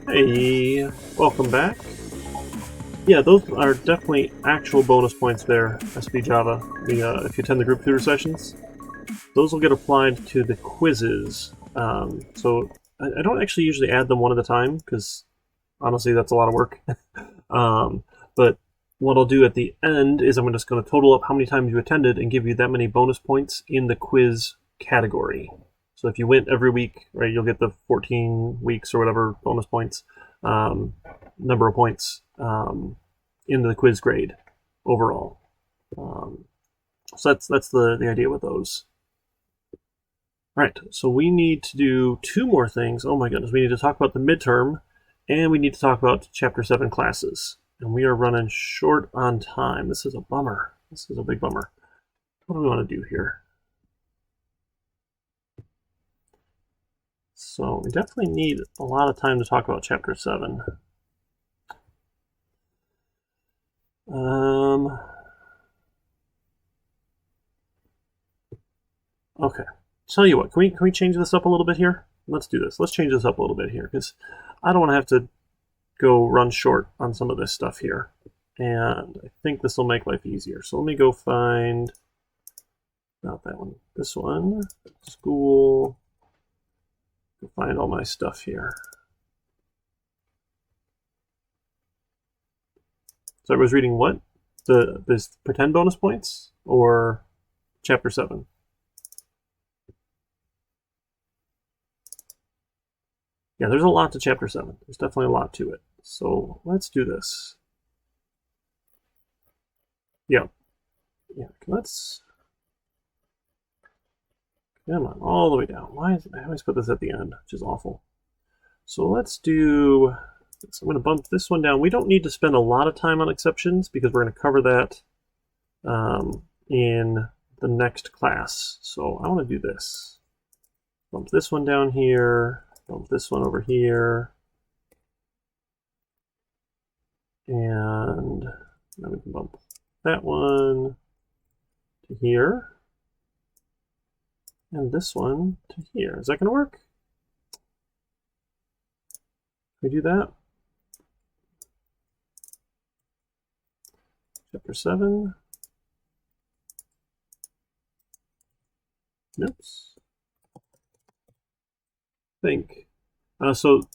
Hey, welcome back. Yeah, those are definitely actual bonus points there, SB Java. If you attend the group tutor sessions, those will get applied to the quizzes. So I don't actually usually add them one at a time, because honestly that's a lot of work. But what I'll do at the end is I'm just going to total up how many times you attended and give you that many bonus points in the quiz category. So if you went every week, right, you'll get the 14 weeks or whatever bonus points, number of points in the quiz grade overall. So that's the idea with those. All right, so we need to do two more things. Oh my goodness, we need to talk about the midterm, and we need to talk about Chapter 7 classes. And we are running short on time. This is a bummer. This is a big bummer. What do we want to do here? So we definitely need a lot of time to talk about Chapter 7. Okay. Tell you what, can we change this up a little bit here? Let's do this. Let's change this up a little bit here, because I don't want to have to go run short on some of this stuff here. And I think this will make life easier. So let me go find, not that one, this one, school. Go find all my stuff here. So I was reading what? This pretend bonus points or Chapter 7? Yeah, there's a lot to Chapter 7. There's definitely a lot to it. So let's do this. Yeah, let's... Come on, all the way down. I always put this at the end, which is awful. So let's do... So I'm going to bump this one down. We don't need to spend a lot of time on exceptions, because we're going to cover that in the next class. So I want to do this. Bump this one down here. Bump this one over here. And then we can bump that one to here. And this one to here. Is that going to work? Can we do that? Chapter 7. Oops. Think. So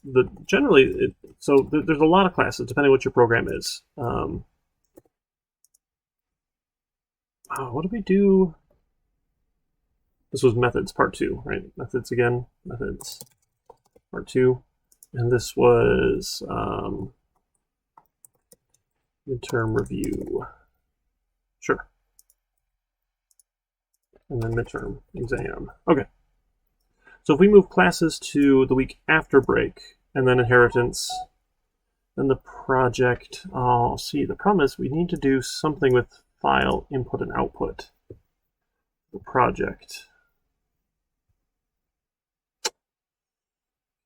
generally, there's a lot of classes depending on what your program is. What do we do? This was methods part 2, right? Methods again, methods part 2, and this was midterm review. Sure. And then midterm exam. Okay. So if we move classes to the week after break, and then inheritance, then the project, oh, see, the problem is we need to do something with file input and output. The project.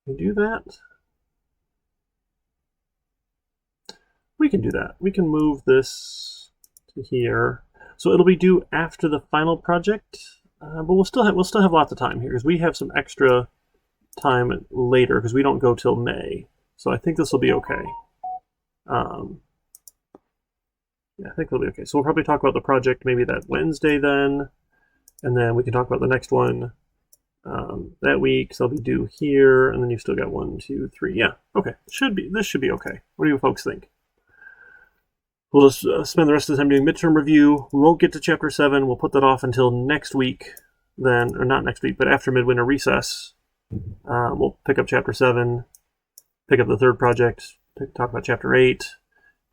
Can we do that? We can do that. We can move this to here. So it'll be due after the final project, but we'll still have lots of time here, because we have some extra time later, because we don't go till May. So I think this will be okay. Yeah, I think they'll be okay. So we'll probably talk about the project maybe that Wednesday then, and then we can talk about the next one that week. So they'll be due here, and then you've still got 1, 2, 3. Yeah, okay. This should be okay. What do you folks think? We'll just spend the rest of the time doing midterm review. We won't get to Chapter 7. We'll put that off until next week then, or not next week, but after midwinter recess. We'll pick up Chapter 7, pick up the third project, talk about Chapter 8.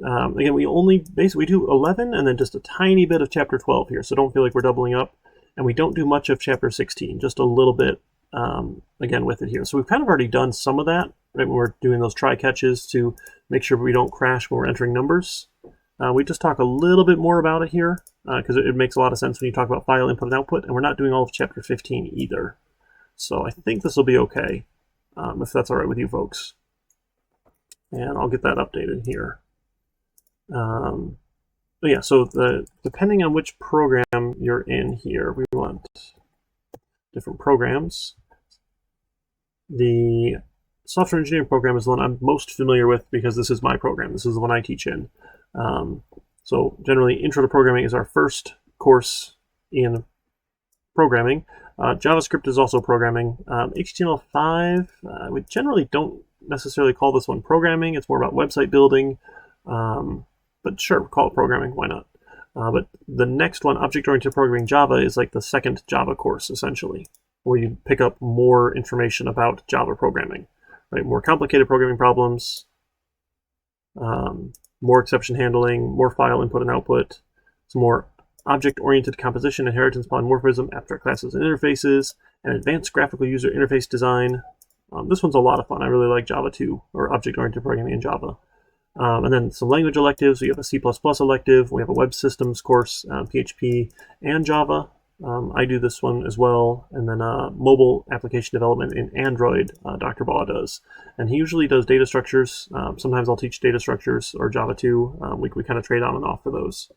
Again, we do 11 and then just a tiny bit of Chapter 12 here, so don't feel like we're doubling up. And we don't do much of Chapter 16, just a little bit, again, with it here. So we've kind of already done some of that, right, when we're doing those try-catches to make sure we don't crash when we're entering numbers. We just talk a little bit more about it here, because it makes a lot of sense when you talk about file input and output, and we're not doing all of Chapter 15 either. So I think this will be okay, if that's all right with you folks. And I'll get that updated here. But yeah, so depending on which program you're in here, we want different programs. The software engineering program is the one I'm most familiar with because this is my program. This is the one I teach in. So generally, Intro to Programming is our first course in programming. JavaScript is also programming. HTML5, we generally don't necessarily call this one programming. It's more about website building. But sure, call it programming. Why not? But the next one, Object-Oriented Programming Java, is like the second Java course, essentially, where you pick up more information about Java programming, right? More complicated programming problems, more exception handling, more file input and output, some more object-oriented composition, inheritance, polymorphism, abstract classes and interfaces, and advanced graphical user interface design. This one's a lot of fun. I really like Java 2, or object-oriented programming in Java. And then some language electives. We have a C++ elective. We have a web systems course, PHP and Java. I do this one as well. And then mobile application development in Android, Dr. Baugh does. And he usually does data structures. Sometimes I'll teach data structures or Java 2. We kind of trade on and off for those.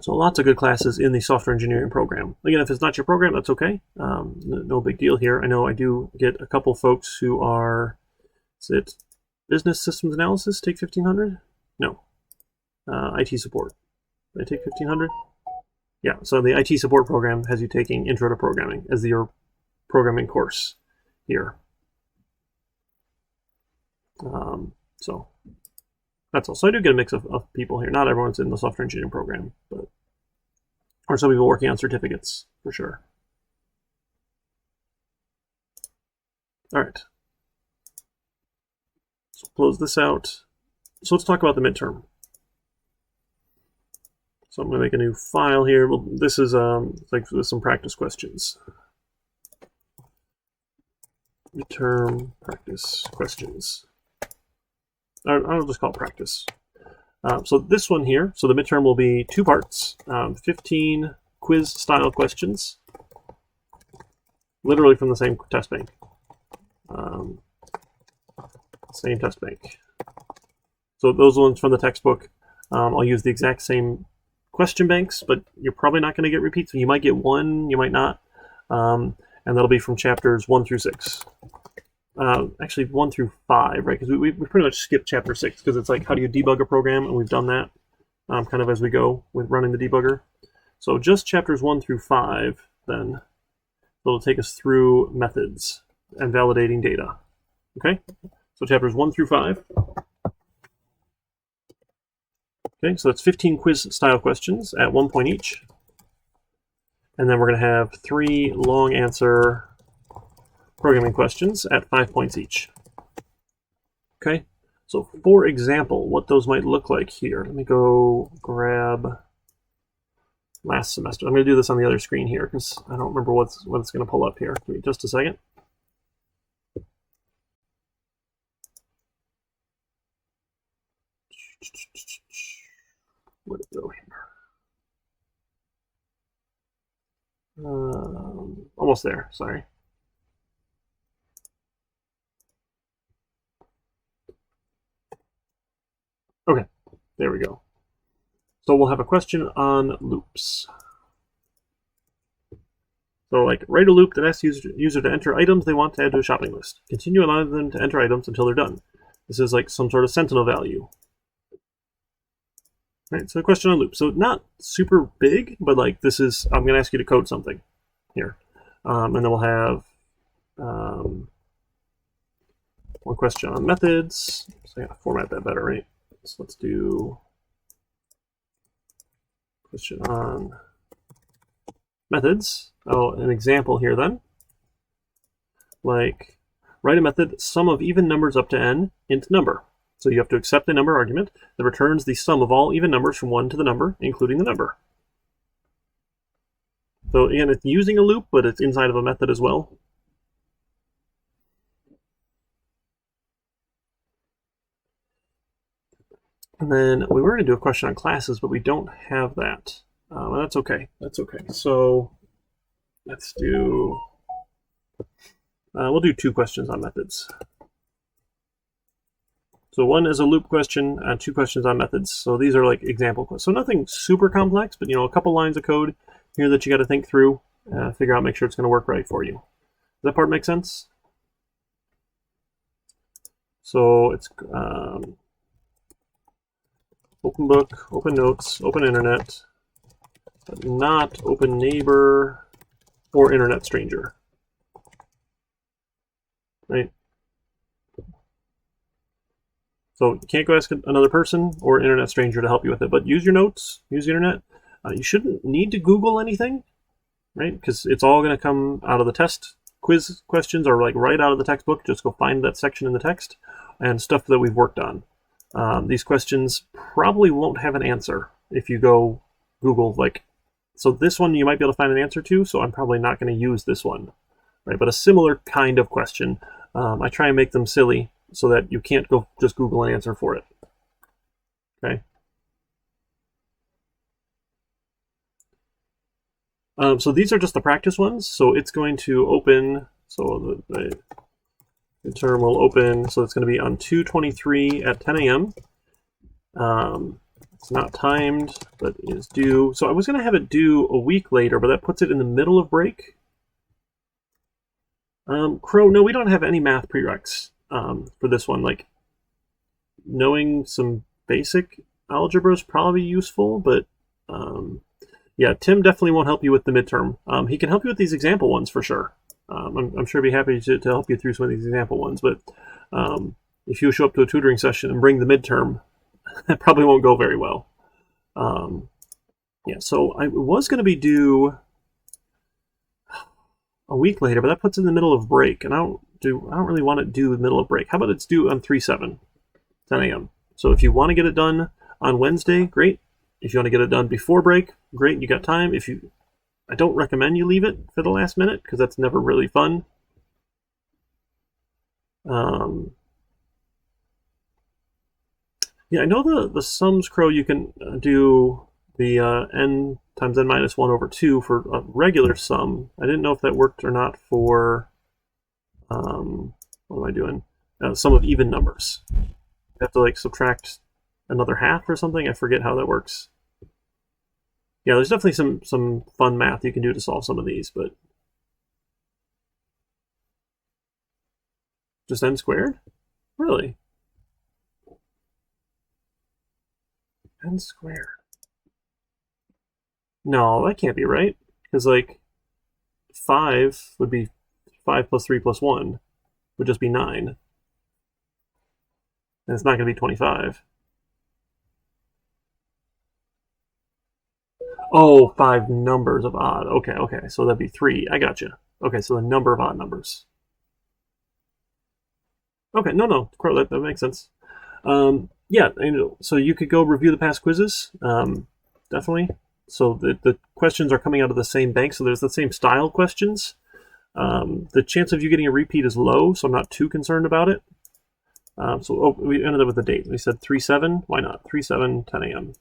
So lots of good classes in the software engineering program. Again, if it's not your program, that's okay. No big deal here. I know I do get a couple folks who are... Is it business systems analysis take 1500? No. IT support. Did I take 1500? Yeah, so the IT support program has you taking Intro to Programming as your programming course here. So that's all. So I do get a mix of people here. Not everyone's in the software engineering program, but or some people working on certificates for sure. All right. So close this out. So let's talk about the midterm. So I'm going to make a new file here. Well, this is like with some practice questions. Midterm practice questions. I'll just call it practice. So this one here, so the midterm will be 2 parts, 15 quiz-style questions, literally from the same test bank. Same test bank. So those ones from the textbook, I'll use the exact same question banks, but you're probably not going to get repeats. You might get one, you might not. And that'll be from chapters 1 through 6. Actually 1 through 5, right? Because we pretty much skipped chapter 6 because it's like, how do you debug a program? And we've done that kind of as we go with running the debugger. So just chapters 1 through 5, then it'll take us through methods and validating data. Okay? So chapters 1 through 5. Okay, so that's 15 quiz-style questions at 1 point each. And then we're going to have 3 long answer programming questions at 5 points each. Okay, so for example, what those might look like here. Let me go grab last semester. I'm going to do this on the other screen here because I don't remember what it's going to pull up here. Give me just a second. Where'd it go here? Almost there, sorry. Okay, there we go. So we'll have a question on loops. So like, write a loop that asks user to enter items they want to add to a shopping list. Continue allowing them to enter items until they're done. This is like some sort of sentinel value. Right, so a question on loop. So not super big, but like this is, I'm going to ask you to code something here. And then we'll have one question on methods. So I got to format that better, right? So let's do question on methods. Oh, an example here then. Like, write a method sum of even numbers up to n int number. So you have to accept a number argument that returns the sum of all even numbers from 1 to the number, including the number. So again, it's using a loop, but it's inside of a method as well. And then we were going to do a question on classes, but we don't have that. That's okay. That's okay. So let's do, we'll do 2 questions on methods. So one is a loop question, 2 questions on methods. So these are like example questions. So nothing super complex, but a couple lines of code here that you got to think through, figure out, make sure it's going to work right for you. Does that part make sense? So it's open book, open notes, open internet, but not open neighbor or internet stranger. Right? So you can't go ask another person or internet stranger to help you with it, but use your notes, use the internet. You shouldn't need to Google anything, right? Because it's all going to come out of the test. Quiz questions are like right out of the textbook. Just go find that section in the text and stuff that we've worked on. These questions probably won't have an answer if you go Google, like, so this one you might be able to find an answer to, so I'm probably not going to use this one, right? But a similar kind of question, I try and make them silly so that you can't go just Google an answer for it. Okay. So these are just the practice ones. So it's going to open, so the midterm will open, so it's going to be on 2/23 at 10 a.m. It's not timed, but is due. So I was going to have it due a week later, but that puts it in the middle of break. Crow, no, we don't have any math prereqs for this one. Like, knowing some basic algebra is probably useful, but yeah, Tim definitely won't help you with the midterm. He can help you with these example ones for sure. I'm sure he'd be happy to help you through some of these example ones, but if you show up to a tutoring session and bring the midterm, that probably won't go very well. Yeah, so I was going to be due a week later, but that puts it in the middle of break, and I don't really want it due in the middle of break. How about it's due on 3/7, 10 a.m. So if you want to get it done on Wednesday, great. If you want to get it done before break, great, you got time. I don't recommend you leave it for the last minute, because that's never really fun. Yeah, I know the sums, Crow, you can do the n times n minus 1 over 2 for a regular sum. I didn't know if that worked or not for, what am I doing? Sum of even numbers. You have to like subtract another half or something. I forget how that works. Yeah, there's definitely some fun math you can do to solve some of these, but just n squared? Really? N squared. No, that can't be right, because like 5 would be 5 plus 3 plus 1 would just be 9. And it's not going to be 25. Oh, 5 numbers of odd. Okay, so that'd be 3. I gotcha. Okay, so the number of odd numbers. Okay, no, Crow, that makes sense. Yeah, so you could go review the past quizzes, definitely. So the questions are coming out of the same bank, so there's the same style questions. The chance of you getting a repeat is low, so I'm not too concerned about it. We ended up with the date. We said 3/7. Why not? 3/7, 10 a.m.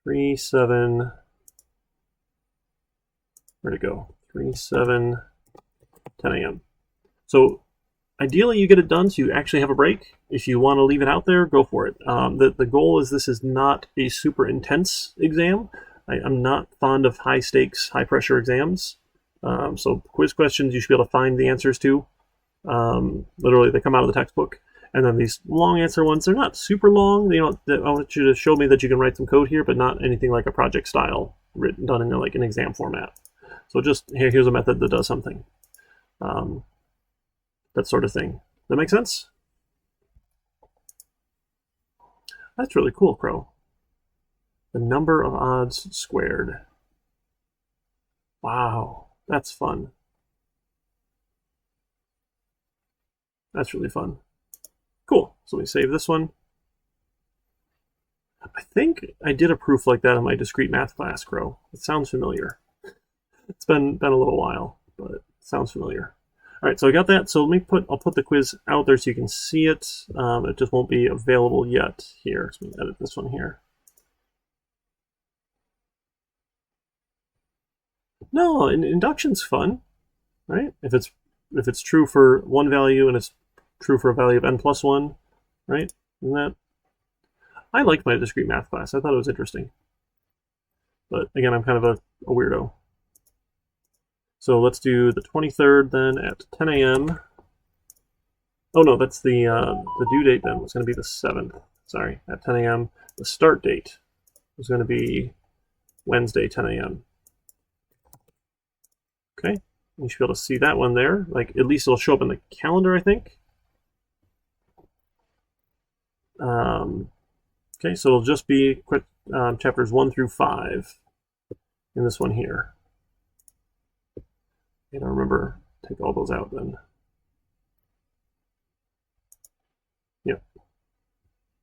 3/7. Where'd it go? 3/7, 10 a.m. So ideally you get it done so you actually have a break. If you want to leave it out there, go for it. The goal is this is not a super intense exam. I'm not fond of high stakes, high pressure exams. So quiz questions you should be able to find the answers to. Literally, they come out of the textbook. And then these long answer ones, they're not super long. I want you to show me that you can write some code here, but not anything like a project style written done in like an exam format. So just here's a method that does something. That sort of thing. That make sense? That's really cool, Crow. The number of odds squared. Wow, that's fun. That's really fun. Cool. So we save this one. I think I did a proof like that in my discrete math class, Crow. It sounds familiar. It's been a little while, but it sounds familiar. All right, so I got that. So I'll put the quiz out there so you can see it. It just won't be available yet here. So let me edit this one here. No, induction's fun, right? If it's true for one value and it's true for a value of n plus 1, right? Isn't that? I liked my discrete math class. I thought it was interesting. But again, I'm kind of a weirdo. So let's do the 23rd then at 10 a.m. Oh no, that's the due date then was going to be the 7th. Sorry, at 10 a.m. The start date was going to be Wednesday, 10 a.m. Okay, you should be able to see that one there. Like, at least it'll show up in the calendar, I think. Okay, so it'll just be chapters 1 through 5 in this one here. And I remember, take all those out then. Yep.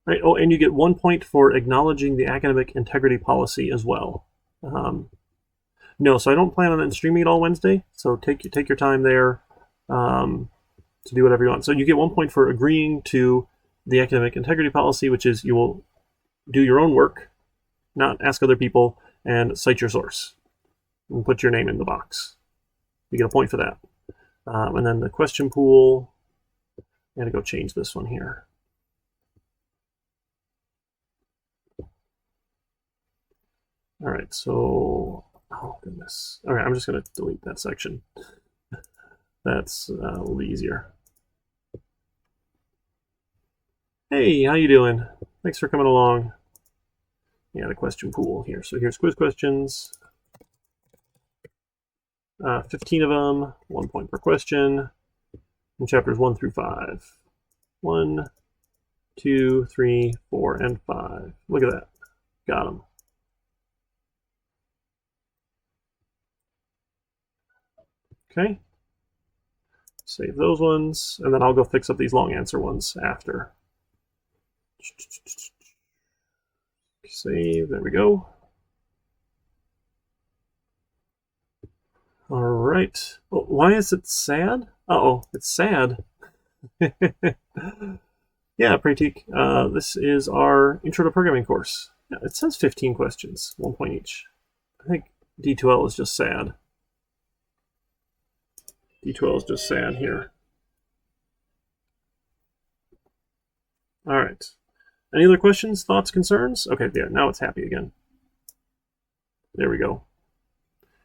Right. Oh, and you get 1 point for acknowledging the academic integrity policy as well. No, so I don't plan on streaming it all Wednesday. So take your time there to do whatever you want. So you get 1 point for agreeing to the academic integrity policy, which is you will do your own work, not ask other people, and cite your source and put your name in the box. You get a point for that. And then the question pool, I'm going to go change this one here. All right, so, oh goodness. All right, I'm just going to delete that section. That's a little easier. Hey, how you doing? Thanks for coming along. Yeah, the question pool here. So here's quiz questions. 15 of them, 1 point per question, in chapters 1 through 5. 1, 2, 3, 4, and 5. Look at that. Got them. Okay. Save those ones, and then I'll go fix up these long answer ones after. Save, there we go. All right. Well, why is it sad? Uh-oh, it's sad. Yeah, Pratik, this is our Intro to Programming course. Yeah, it says 15 questions, 1 point each. I think D2L is just sad. D2L is just sad here. All right. Any other questions, thoughts, concerns? Okay, yeah, now it's happy again. There we go.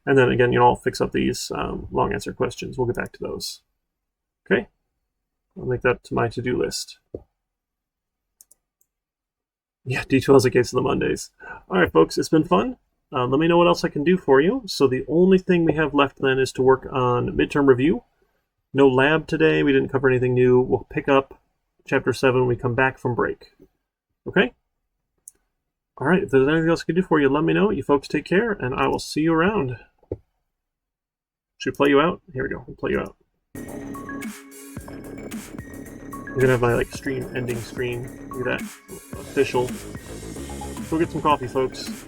And then again, I'll fix up these long answer questions. We'll get back to those. Okay, I'll make that to my to-do list. Yeah, D2L is a case of the Mondays. All right, folks, it's been fun. Let me know what else I can do for you. So the only thing we have left then is to work on midterm review. No lab today. We didn't cover anything new. We'll pick up chapter 7 when we come back from break. Okay? All right, if there's anything else I can do for you, let me know. You folks take care, and I will see you around. Should we play you out? Here we go. We'll play you out. I'm gonna have my stream ending screen. Look at that. Official. Go get some coffee, folks.